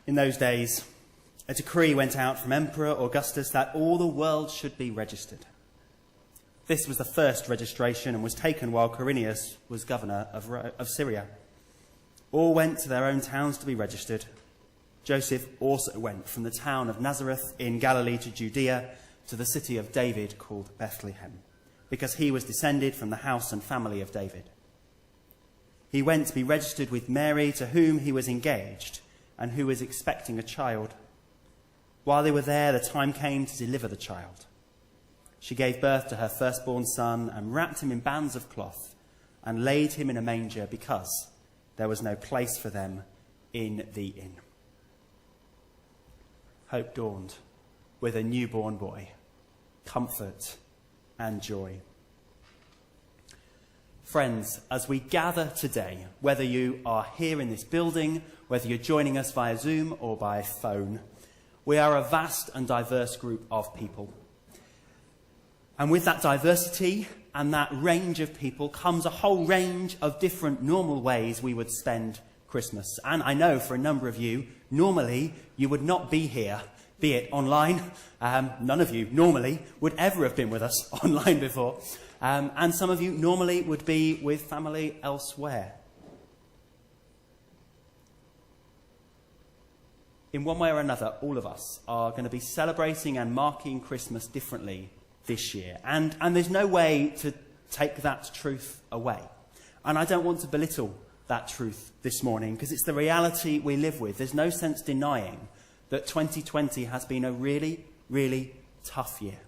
In those days, a decree went out from Emperor Augustus that all the world should be registered. This was the first registration and was taken while Quirinius was governor of Syria. All went to their own towns to be registered. Joseph also went from the town of Nazareth in Galilee to Judea, to the city of David called Bethlehem, because he was descended from the house and family of David. He went to be registered with Mary, to whom he was engaged, and who was expecting a child. While they were there, the time came to deliver the child. She gave birth to her firstborn son and wrapped him in bands of cloth and laid him in a manger because there was no place for them in the inn. Hope dawned with a newborn boy, comfort and joy. Friends, as we gather today, whether you are here in this building, whether you're joining us via Zoom or by phone, we are a vast and diverse group of people. And with that diversity and that range of people comes a whole range of different normal ways we would spend Christmas. And I know for a number of you, normally you would not be here, be it online. None of you normally would ever have been with us online before. And some of you normally would be with family elsewhere. In one way or another, all of us are going to be celebrating and marking Christmas differently this year. And there's no way to take that truth away. And I don't want to belittle that truth this morning, because it's the reality we live with. There's no sense denying that 2020 has been a really, really tough year.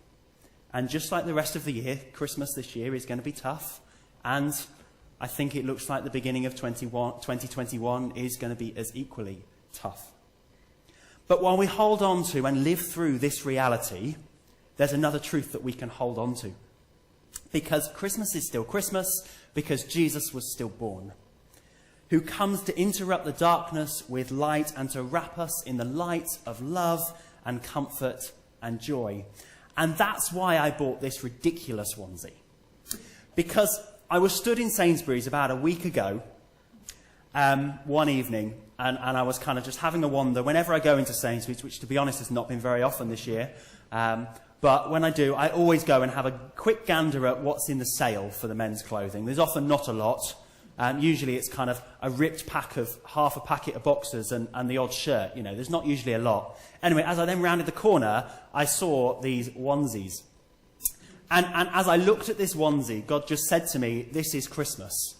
And just like the rest of the year, Christmas this year is going to be tough. And I think it looks like the beginning of 2021 is going to be as equally tough. But while we hold on to and live through this reality, there's another truth that we can hold on to. Because Christmas is still Christmas, because Jesus was still born, who comes to interrupt the darkness with light and to wrap us in the light of love and comfort and joy. And that's why I bought this ridiculous onesie. Because I was stood in Sainsbury's about a week ago, one evening, and I was kind of just having a wander. Whenever I go into Sainsbury's, which to be honest has not been very often this year, but when I do, I always go and have a quick gander at what's in the sale for the men's clothing. There's often not a lot. Usually it's kind of a ripped pack of half a packet of boxers and the odd shirt. You know, there's not usually a lot. Anyway, as I then rounded the corner, I saw these onesies. And as I looked at this onesie, God just said to me, "This is Christmas."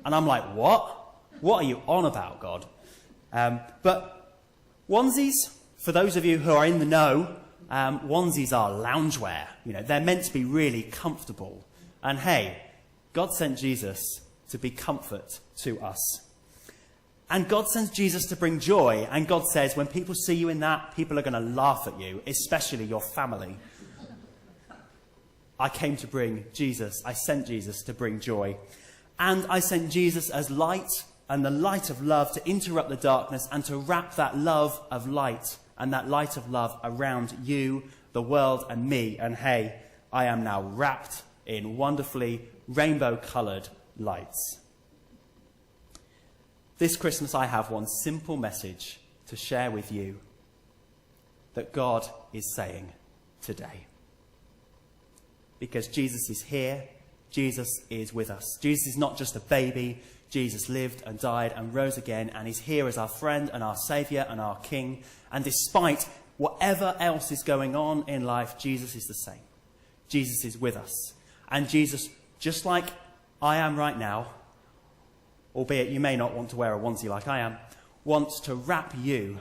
And I'm like, what? What are you on about, God? But onesies, for those of you who are in the know, onesies are loungewear. You know, they're meant to be really comfortable. And hey, God sent Jesus to be comfort to us. And God sends Jesus to bring joy. And God says, when people see you in that, people are going to laugh at you, especially your family. I came to bring Jesus. I sent Jesus to bring joy. And I sent Jesus as light and the light of love to interrupt the darkness and to wrap that love of light and that light of love around you, the world, and me. And hey, I am now wrapped in wonderfully rainbow-coloured lights. This Christmas I have one simple message to share with you that God is saying today. Because Jesus is here, Jesus is with us. Jesus is not just a baby. Jesus lived and died and rose again, and is here as our friend and our saviour and our king. And despite whatever else is going on in life, Jesus is the same. Jesus is with us. And Jesus, just like I am right now, albeit you may not want to wear a onesie like I am, wants to wrap you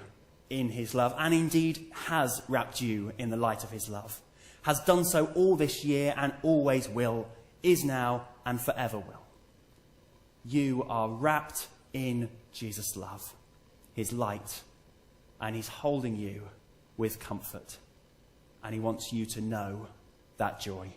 in his love, and indeed has wrapped you in the light of his love. Has done so all this year and always will, is now and forever will. You are wrapped in Jesus' love, his light, and he's holding you with comfort. And he wants you to know that joy.